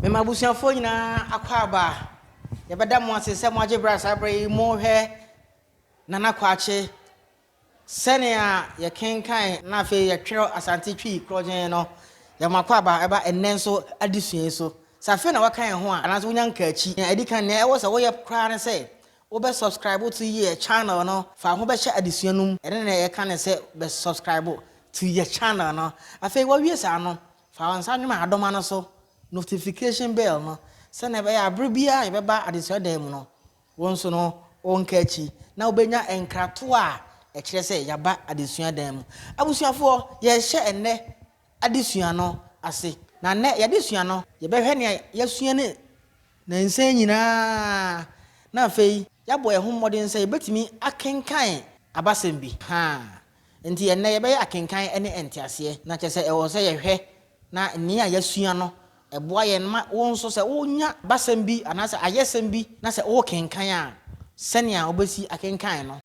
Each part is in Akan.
Me mabusuafo nyina akwaba. Yɛbɛda mo ase sɛ mo agye bra sabre mo hwɛ nana kwaakye. Sɛnea yɛkenkan na afei yɛtwerɛ Asante twi krogen no. Yɛmakwaba eba ennɛ nso adesua so. Safe na wakan ho a anaso wonya nkaakyi. Edi kan na ɛwɔ sɛ woyɛ kra ne sɛ wobe subscribe to your channel no. Fa ho bɛhyɛ adesua num. Ɛne na yɛka ne sɛ be subscribe to your channel no. Afei wawie sa no. Fa wansa nwuma adoma no so. Notification bell no se na be ya brebia e beba Adesua dem no wonso no wonkachi na obenya enkrato a e kire se yaba Adesua dem abusuafo ye hye enne Adesua no ase na ne yadesua no ye behwe ne yasua ne na nsan nyina na afei yabo ye ho mmɔden se yebetimi akenkan abasɛm bi enti enne ye be akenkan ene Nteaseɛ na kyese e wo se ye hwe na ni a yasua no eboa ye ma wonso se wonya basɛm bi anase ayesɛm bi na se wo kenkan a sɛnea obesi akenkan no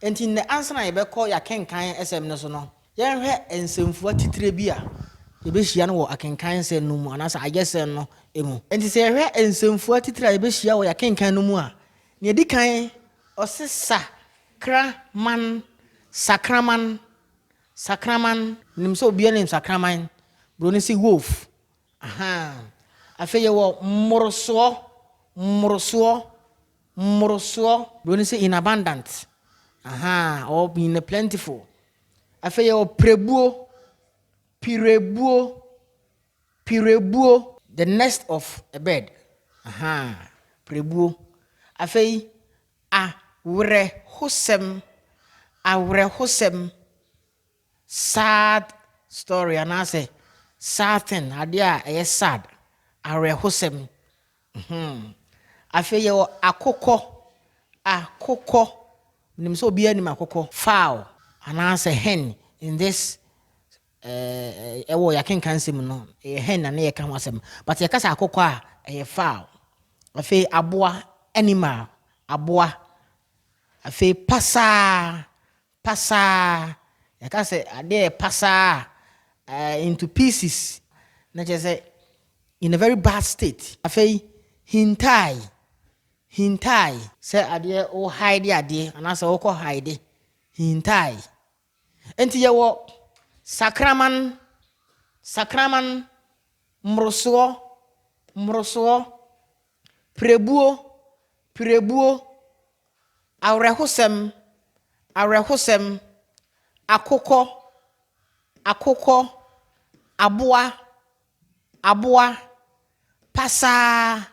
enti ne answer na yɛbɛkɔ ya kenkan esɛm no so no yɛhwɛ nsɛmfua titire bi a yɛbɛhyia no wɔ akenkan sɛm no mu anase ayesɛm no emu enti se yɛhwɛ nsɛmfua titire a yɛbɛhyia wɔ ya kenkan no mu a ne edi kan ɔsesa kraman sakraman nimso obia nim sakraman bro ni si wolf afei ye wo mmoroso bro ni si in abundant or in plentiful afei ye wo pirebuo the nest of a bird prebuo afei awrehosem sad story and I say sad thing adia e sad awrehosem afei ye akokɔ nim so obi anim akokɔ fowl and I say hen in this ewo yakenkan sim no hen na ye kan wasem but ye kasa akokɔ a e fowl afei aboa animal aboa afei pasa yaka say ade pasa into pieces na je say in a very bad state afei hintai say ade o hide ade anase o ko hide hintai enti ye wo sakraman mmoroso pirebuo awrehosem akokɔ aboa pasa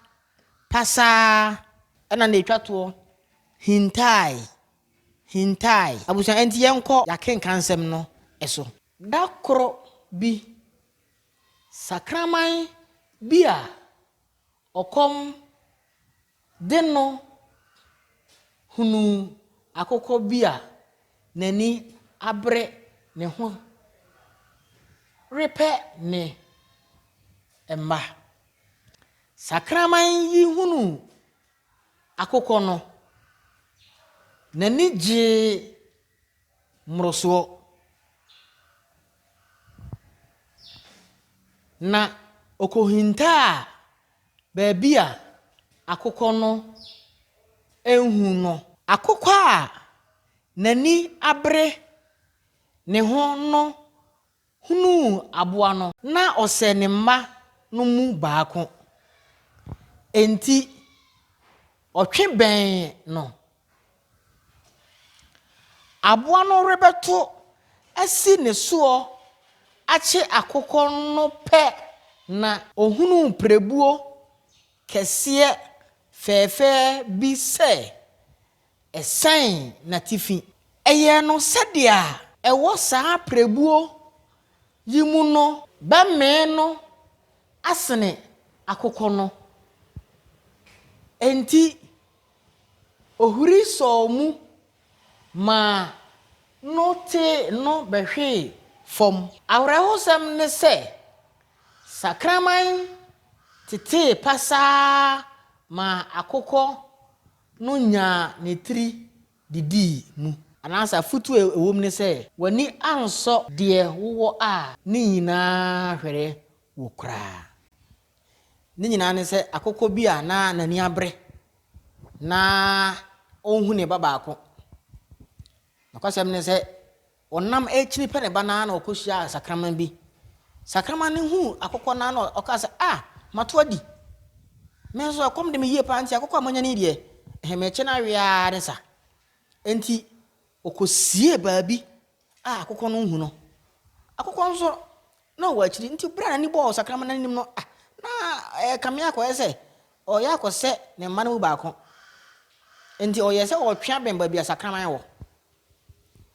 ena na etwato hintai abusa enti yenko yakenkan nsɛm no eso dakro bi sakraman bi a okom deno hunu akokɔ bi a nani abre ne ho repɛ ne emma sakraman yi hunu akokɔ no nani gye mmoroso na okohinta baabi a akokɔ no enhu no akokɔ a nani abre ne ho no hunu aboa no na ɔsɛ ne mma no mu baako enti ɔtwe bɛn no aboa no rebeto asi ne soɔ akye akokɔ no pɛ na ohunu prebuo kɛseɛ fɛfɛ bi sɛ ɛsan na tifi ɛyɛ no sɛdeɛ ɛwɔ saa prebuo yi mu no bɛmɛ no asene akokɔ no enti ohuri sɔ mu ma no te no behwe fom awrehosem ne sɛ sakraman tete pasa ma akokɔ no nya ne tri didi mu anasa futu ewom ne sɛ wani ansɔ deɛ wowɔ a ne nyinaa hwere wo kra ne nyinaa ne sɛ akokɔ bi a na nani abre na onhu ne babaako nakɔsɛm ne sɛ onam ekyiri pɛ ne ba na ɔkɔhyia sakraman bi sakraman ne hu akokɔ na ɔka sɛ mato adi me so akom de me yie pa nti akokɔ amanya ne deɛ ehemɛkye na wia ne sa enti okosie baabi akokɔ no hu no akokɔ nso na ɔwɔ akyiri nti bra na ni bɔ sakraman nanim no na kamea kɔ sɛ ɔyɛ akɔsɛ ne mma no mu baako enti ɔyɛ sɛ ɔtwea bɛn baabi sakraman wɔ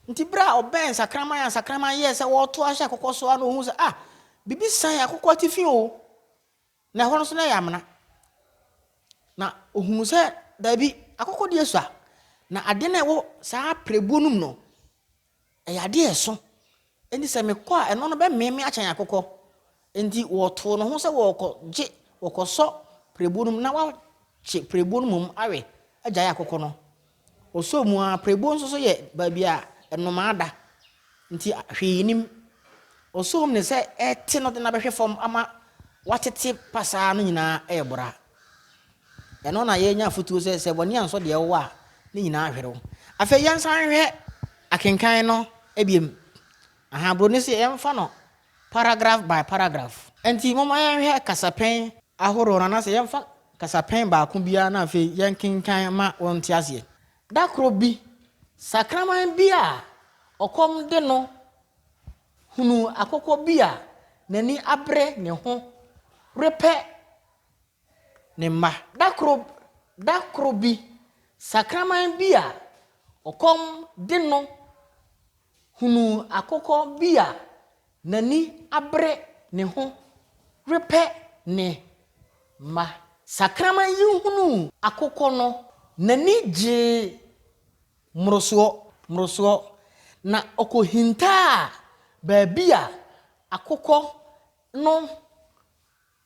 nti bra ɔbɛn sakraman yɛ sɛ wɔto ahyɛ akokɔ so ano hu sɛ bibi san akokɔ tifi o na hɔ no so na yɛ amena na ohunu sɛ dabi akokɔ die so na ade na ɛwɔ saa prebuo num no ɛyɛ ade ɛso enti sɛ mekɔ a ɛno no bɛmeme akyɛn akokɔ enti wɔto no ho sɛ wɔkɔsɔ prebuo num na wɔkye prebuo num awe agyae akokɔ no ɔsɔ mu a prebuo nso so yɛ baabi a ɛnoma ada nti hwee nim ɔsɔ mu ne sɛ ɛte no de na bɛhwɛ fam ama watete pasaa no nyinaa ɛyɛ bora ɛno na yɛnya afutuo sɛ bɔne ansɔ deɛ wɔ a ne nyinaa hwere wo afei yɛnsan hwɛ akenkan no ebiem bro ne sɛ yɛmfa no paragraph by paragraph enti moma yɛnhwɛ kasapɛn ahorow na sɛ yɛmfa kasapɛn baako biara na afei yɛnkenkan ma wɔn nteaseɛ da koro bi sakraman bi a ɔkɔm de no hunu akokɔ bi a n'ani abre ne ho repɛ ne mma da koro bi sakraman bi a ɔkɔm de no hunu akokɔ bi a n'ani abre ne ho repɛ ne mma sakraman yi hunu akokɔ no n'ani gye mmorosoɔ na ɔkɔhintaa baabi a akokɔ no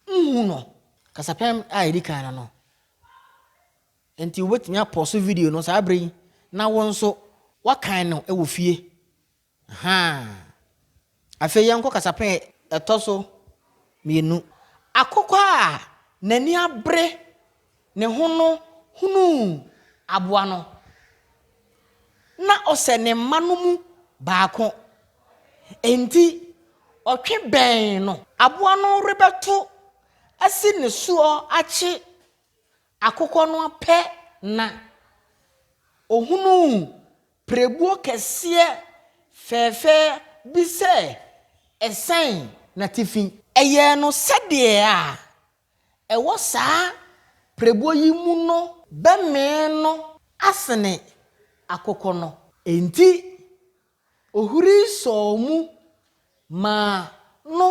nhu no kasapɛm a yɛdi kan no enti wobɛtumi apɔso video no saa bere yi na wɔn nso wakan no ɛwɔ fie afei yɛnkɔ kasapɛn ɛtɔ so mmienu akokɔ a n'ani abre ne ho no hunu aboa no na ɔsɛ ne mma no mu baako enti ɔtwe bɛn no aboa no rebɛto asi ne soɔ akye akokɔ no apɛ na ohunu prebuo kɛseɛ fɛfɛ bi sɛ ɛsɛn na tifi ɛyɛ no sɛdeɛ a ɛwɔ saa prebuo yi mu no bɛmee no asene akokɔ no enti ohuri sɔɔ mu ma no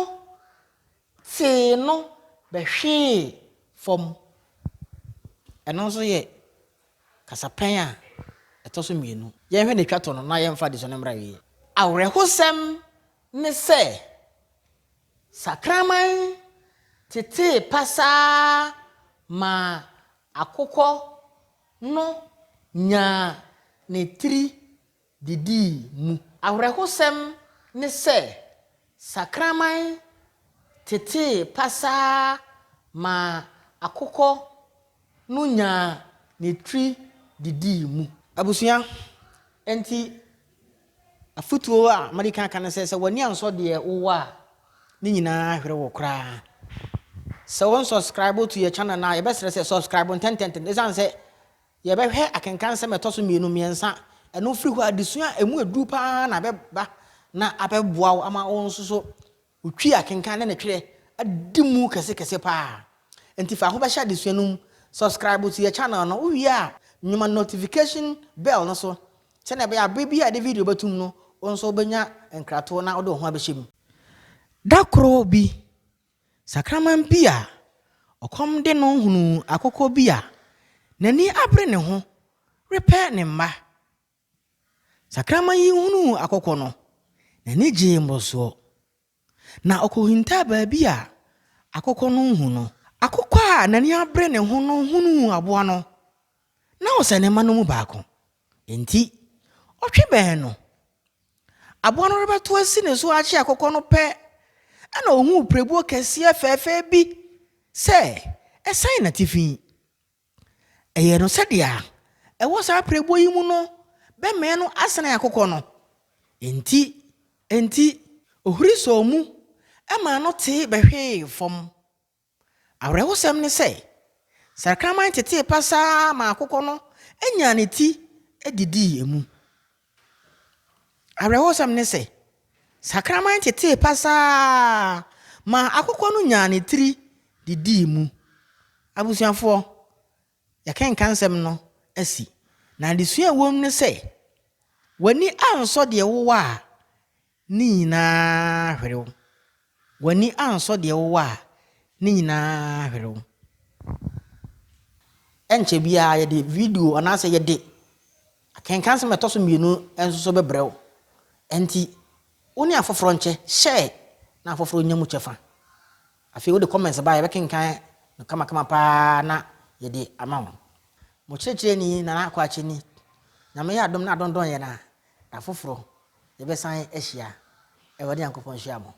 tee no bɛhwee fam ɛno nso yɛ kasapɛn a ɛtɔ so mmienu yɛnhwɛ ne twa to no na yɛmfa de so no mmra wie awerɛhosɛm ne sɛ sakraman tete pasaa ma akokɔ no nya ne tiri didi mu awerɛhosɛm ne sɛ sakraman tete pasaa ma akokɔ no nya ne tiri didi mu abusua enti afutuo a madika kan sɛ wani ansɔ deɛ wowɔ a ne nyinaa hwere wɔ koraa sɛ wɔn subscribe to your channel na yɛbɛsrɛ sɛ subscribe ntɛntɛntɛn ɛsan sɛ yɛbɛhwɛ akenkan sɛ mɛtɔ so mmiɛnsa ɛno firi hɔ adesua emu edu paa na bɛba na abɛboa wo ama wɔn nso so otwi akenkan ne twerɛ adi mu kɛse paa enti fa ho bɛhyɛ adesua no subscribe to your channel no wowie a nyuma notification bell no so sɛ na bɛyɛ abe bi a de video batum no nso bɛnya nkrato na wode ho abɛhyɛ mu da koro bi sakraman bi a ɔkɔm de no hunu akokɔ bi a n'ani abre ne ho repɛ ne mma sakraman yi hunu akokɔ no n'ani gye mmorosoɔ na ɔkɔhinta baabi a akokɔ no hu no akokɔ a n'ani abre ne ho no hunu aboa no na ɔsɛ ne mma no mu baako enti ɔtwe bɛn no aboa no rebeto asi ne so akye akokɔ no pɛ ana ohu prebuo kɛseɛ fɛfɛ bi sɛ ɛsan na tifi ɛyɛ no sɛdeɛ ɛwɔ saa prebuo yi mu no bɛmɛ no asene akokɔ no enti ohuri so mu ɛma no te bɛhwee fam awerɛwosɛm ne sɛ sakraman tete pasa ma akokɔ no enya ne ti edidi emu awerɛwosɛm ne sɛ sakraman tete pasa ma akokɔ no nya ne tiri didi mu abusuafoɔ yɛkenkan nsɛm no asi na adesua wom ne sɛ wani ansɔ deɛ wowɔ a ne nyinaa hwerew wani ansɔ deɛ wowɔ a ne nyinaa hwerew ɛnkyɛ biara yɛde video anaasɛ yɛde akenkan nsɛm ɛtɔ so mmienu nso so bɛbrɛw enti woni afoforɔ nkyɛ hyɛ na afoforɔ nya mu kyɛfa afei wode comments ba yɛbɛkenkan no kama paa na yɛde ama wo mo kyerɛkyerɛ ni na akɔ akye ni na me yɛ adom na adondon yɛ na afoforɔ yɛbɛsan ahyia ɛwɔ de Yankopɔn hyia mo